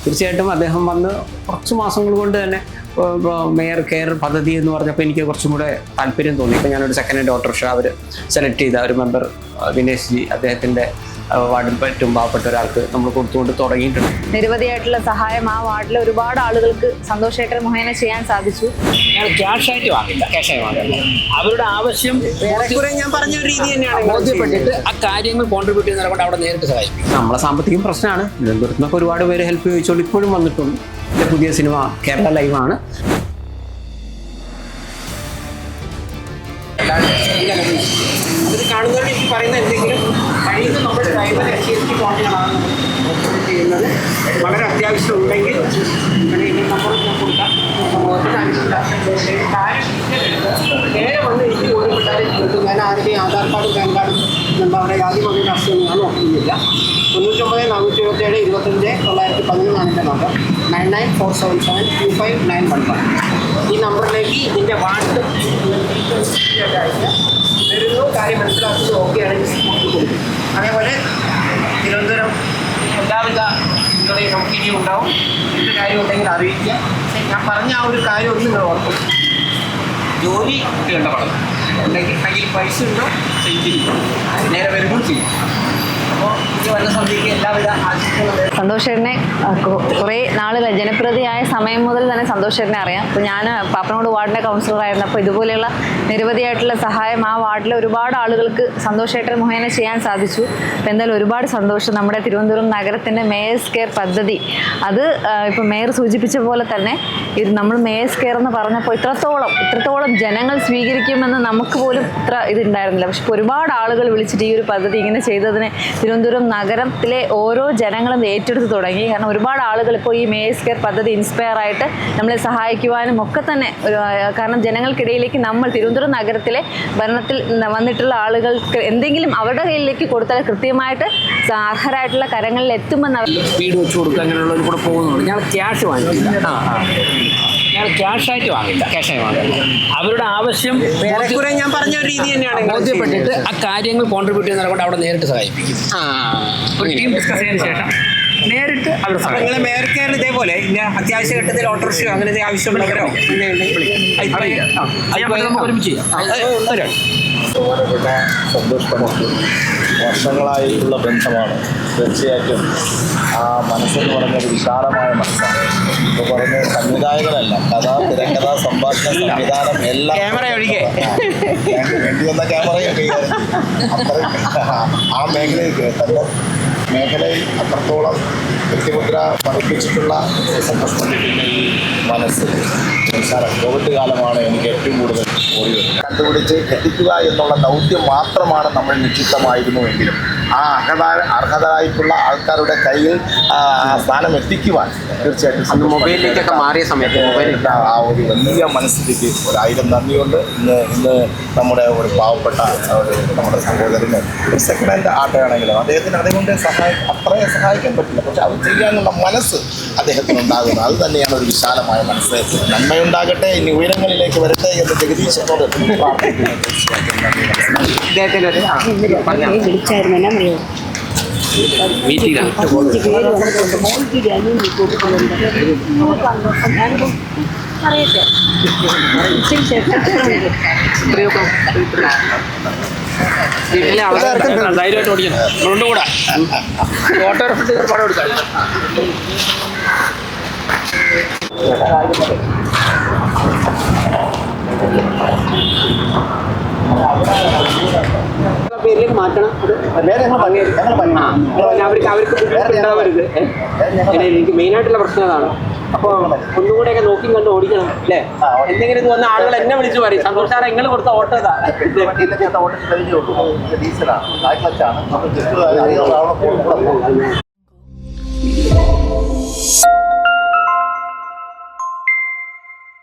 തീർച്ചയായിട്ടും അദ്ദേഹം വന്ന് കുറച്ച് മാസങ്ങൾ കൊണ്ട് തന്നെ മേയർ കെയർ പദ്ധതി എന്ന് പറഞ്ഞപ്പോൾ എനിക്ക് കുറച്ചും കൂടെ താല്പര്യം തോന്നി. ഇപ്പോൾ ഞാനൊരു സെക്കൻഡ് ഹാൻഡ് ഓട്ടോറിക്ഷ അവർ സെലക്ട് ചെയ്ത ഒരു മെമ്പർ ദിനേശ് ജി അദ്ദേഹത്തിൻ്റെ വാർഡിൽ പറ്റും പാവപ്പെട്ട ഒരാൾക്ക് നമ്മൾ കൊടുത്തുകൊണ്ട് തുടങ്ങിയിട്ടുണ്ട്. നിരവധിയായിട്ടുള്ള സഹായം ആ വാർഡിലെ ഒരുപാട് ആളുകൾക്ക് സന്തോഷേട്ടൻ മുഖേന ചെയ്യാൻ സാധിച്ചു. ഞങ്ങൾ ക്യാഷായിട്ട് വാങ്ങില്ല, ക്യാഷായി വാങ്ങില്ല. അവരുടെ ആവശ്യം ഞാൻ പറഞ്ഞ ഒരു രീതി തന്നെയാണ് ബോധ്യപ്പെട്ടിട്ട് ആ കാര്യങ്ങൾ കോൺട്രിബ്യൂട്ട് ചെയ്യുന്നതിനെ കൊണ്ട് അവിടെ നേരിട്ട് സഹായിക്കും. നമ്മളെ സാമ്പത്തികം പ്രശ്നമാണ്. തിരുവനന്തപുരത്ത് നിന്നൊക്കെ ഒരുപാട് പേര് ഹെൽപ്പ് ചോദിച്ചോണ്ട് ഇപ്പോഴും വന്നിട്ടുണ്ട്. പുതിയ സിനിമ കേരള ലൈവാണ്. അത് കാണുന്നവരോട് എനിക്ക് പറയുന്ന എന്തെങ്കിലും കഴിയുന്ന നമ്മുടെ ഡ്രൈവർ എത്തിയിട്ട് പോകണമെന്നാണ് ചെയ്യുന്നത്. വളരെ അത്യാവശ്യം ഉണ്ടെങ്കിൽ നമ്മൾ കൊടുക്കാം. നേരെ വന്ന് എനിക്ക് ബോധ്യപ്പെട്ടാലേ കിട്ടും. ഞാൻ ആരുടെയും ആധാർ കാർഡും പാൻ കാർഡും നമ്മുടെ ആദ്യം വന്ന അസുഖം ഞാൻ നോക്കുന്നില്ല. 99-425-25-911 എൻ്റെ നമ്പർ 9947725911. ഈ നമ്പറിലേക്ക് ഇതിൻ്റെ വാട്സപ്പ് വരുന്നു. കാര്യം മനസ്സിലാക്കുന്നത് ഓക്കെയാണെങ്കിൽ സപ്പോർട്ട് കൊടുക്കും. അതേപോലെ തിരുവനന്തപുരം എല്ലാവിധ പിന്തുണയും നമുക്ക് ഇനിയും ഉണ്ടാവും. എന്ത് കാര്യം ഉണ്ടെങ്കിൽ അറിയിക്കുക. ഞാൻ പറഞ്ഞ ആ ഒരു കാര്യം ഒന്നും നിങ്ങൾ ഓർക്കും. ജോലി കിട്ടേണ്ട പണം ഉണ്ടെങ്കിൽ കയ്യിൽ പൈസ ഉണ്ടോ ചെയ്തിരിക്കും. നേരെ വരുമ്പോൾ ചെയ്യും. അപ്പോൾ ഇത് വന്ന സന്ധ്യയ്ക്ക് എല്ലാവിധ ആശംസകളും. സന്തോഷേട്ടനെ കുറേ നാളുകൾ ജനപ്രതിയായ സമയം മുതൽ തന്നെ സന്തോഷേട്ടനെ അറിയാം. അപ്പോൾ ഞാൻ പാപ്പനോട് വാർഡിൻ്റെ കൗൺസിലറായിരുന്നു. അപ്പോൾ ഇതുപോലെയുള്ള നിരവധിയായിട്ടുള്ള സഹായം ആ വാർഡിലെ ഒരുപാട് ആളുകൾക്ക് സന്തോഷേട്ടൻ മുഖേന ചെയ്യാൻ സാധിച്ചു. അപ്പോൾ എന്തായാലും ഒരുപാട് സന്തോഷം. നമ്മുടെ തിരുവനന്തപുരം നഗരത്തിൻ്റെ മേയേഴ്സ് കെയർ പദ്ധതി അത് ഇപ്പോൾ മേയർ സൂചിപ്പിച്ച പോലെ തന്നെ ഇത് നമ്മൾ മേയേഴ്സ് കെയർ എന്ന് പറഞ്ഞപ്പോൾ ഇത്രത്തോളം ജനങ്ങൾ സ്വീകരിക്കുമെന്ന് നമുക്ക് പോലും ഇത്ര ഇതുണ്ടായിരുന്നില്ല. പക്ഷെ ഇപ്പോൾ ഒരുപാട് ആളുകൾ വിളിച്ചിട്ട് ഈ ഒരു പദ്ധതി ഇങ്ങനെ ചെയ്തതിനെ തിരുവനന്തപുരം നഗരത്തിലെ ഓരോ ജനങ്ങളും ഏറ്റെടുത്ത് തുടങ്ങി. കാരണം ഒരുപാട് ആളുകൾ ഇപ്പോൾ ഈ മേയേഴ്സ് കെയർ പദ്ധതി ഇൻസ്പയർ ആയിട്ട് നമ്മളെ സഹായിക്കുവാനും ഒക്കെ തന്നെ കാരണം ജനങ്ങൾക്കിടയിലേക്ക് നമ്മൾ തിരുവനന്തപുരം നഗരത്തിലെ ഭരണത്തിൽ വന്നിട്ടുള്ള ആളുകൾക്ക് എന്തെങ്കിലും അവരുടെ കയ്യിലേക്ക് കൊടുത്താൽ കൃത്യമായിട്ട് അർഹരായിട്ടുള്ള കരങ്ങളിൽ എത്തുമെന്ന് വീട് വെച്ച് കൊടുക്കുക അങ്ങനെയുള്ളവർ കൂടെ പോകുന്നുണ്ട്. ഞങ്ങൾ ക്യാഷ് വാങ്ങിക്കില്ല. ഞങ്ങൾ ക്യാഷായിട്ട് വാങ്ങില്ല, ക്യാഷായി വാങ്ങില്ല. അവരുടെ ആവശ്യം ഞാൻ പറഞ്ഞ ഒരു രീതി തന്നെയാണ് ബോധ്യപ്പെട്ടിട്ട് ആ കാര്യങ്ങൾ കോൺട്രിബ്യൂട്ട് ചെയ്യുന്നതിനെ കൊണ്ട് അവിടെ നേരിട്ട് സഹായിപ്പിക്കും. ഒരു ടീം ഡിസ്കസ് ചെയ്തതിന് ശേഷം നേരിട്ട് അവിടെ നിങ്ങളെ മേയർ കെയർ ഇതേപോലെ അത്യാവശ്യ ഘട്ടത്തിൽ ഓട്ടോറിക്ഷയോ അങ്ങനെ ആവശ്യമുള്ളവരോ ഒരുമിച്ച് സന്തോഷമുണ്ട്. വർഷങ്ങളായിട്ടുള്ള ബന്ധമാണ്. തീർച്ചയായിട്ടും ആ മനസ്സെന്ന് പറഞ്ഞൊരു വിശാലമായ മനസ്സാണ്. ഇപ്പോൾ പറഞ്ഞ സംവിധായകരല്ല, കഥ, തിരക്കഥ, സംഭാഷണ, സംവിധാനം എല്ലാം വേണ്ടി വന്ന ക്യാമറയൊക്കെ ആ മേഖലയിൽ തന്നെ മേഖലയിൽ അത്രത്തോളം വ്യക്തിമുദ്ര പതിപ്പിച്ചിട്ടുള്ള സന്തോഷത്തിൻ്റെ ഈ മനസ്സ് കോവിഡ് കാലമാണ് എനിക്ക് ഏറ്റവും കൂടുതൽ ഓടി വരുന്നത്. കണ്ടുപിടിച്ച് എത്തിക്കുക എന്നുള്ള ദൗത്യം മാത്രമാണ് നമ്മൾ നിശ്ചിതമായിരുന്നുവെങ്കിലും ആ അർഹതരായിട്ടുള്ള ആൾക്കാരുടെ കയ്യിൽ ആ സ്ഥാനം എത്തിക്കുവാൻ തീർച്ചയായിട്ടും മൊബൈലിലേക്കൊക്കെ മാറിയ സമയത്ത് ആ ഒരു വലിയ മനസ്സിലേക്ക് 1000 നന്ദിയുണ്ട്. ഇന്ന് നമ്മുടെ ഒരു പാവപ്പെട്ട നമ്മുടെ സഹോദരന് ഒരു സെക്കൻഡ് ഹാൻഡ് ആട്ടയാണെങ്കിലും അദ്ദേഹത്തിന് അതുകൊണ്ട് അത്രയും സഹായിക്കാൻ പറ്റില്ല. പക്ഷെ അത് ചെയ്യാനുള്ള മനസ്സ് അദ്ദേഹത്തിനുണ്ടാകുന്നത് അത് തന്നെയാണ് ഒരു വിശാലമായ മനസ്സ്. നന്മയുണ്ടാകട്ടെ, ഇനി ഉയരങ്ങളിലേക്ക് വരട്ടെ എന്ന് ജഗദീശനോട് പ്രാർത്ഥിക്കുന്നു. വിളിച്ചായിരുന്നു ധൈര്യമായിട്ട് ഓടിക്കണം. അതുകൊണ്ട് കൂടെ ഓട്ടോ പടം എടുക്കാം. പേരിലേക്ക് മാറ്റണം. അവർക്ക് ഉണ്ടാവരുത്. എനിക്ക് മെയിനായിട്ടുള്ള പ്രശ്നം അതാണ്. അപ്പോൾ ഒന്നുകൂടെയൊക്കെ നോക്കി കണ്ട് ഓടിക്കണം അല്ലേ? എന്തെങ്കിലും ഇത് വന്ന ആളുകൾ എന്നെ വിളിച്ചു പറയും, സന്തോഷാണ് നിങ്ങൾ കൊടുത്ത ഓട്ടോ ഡീസലാണ്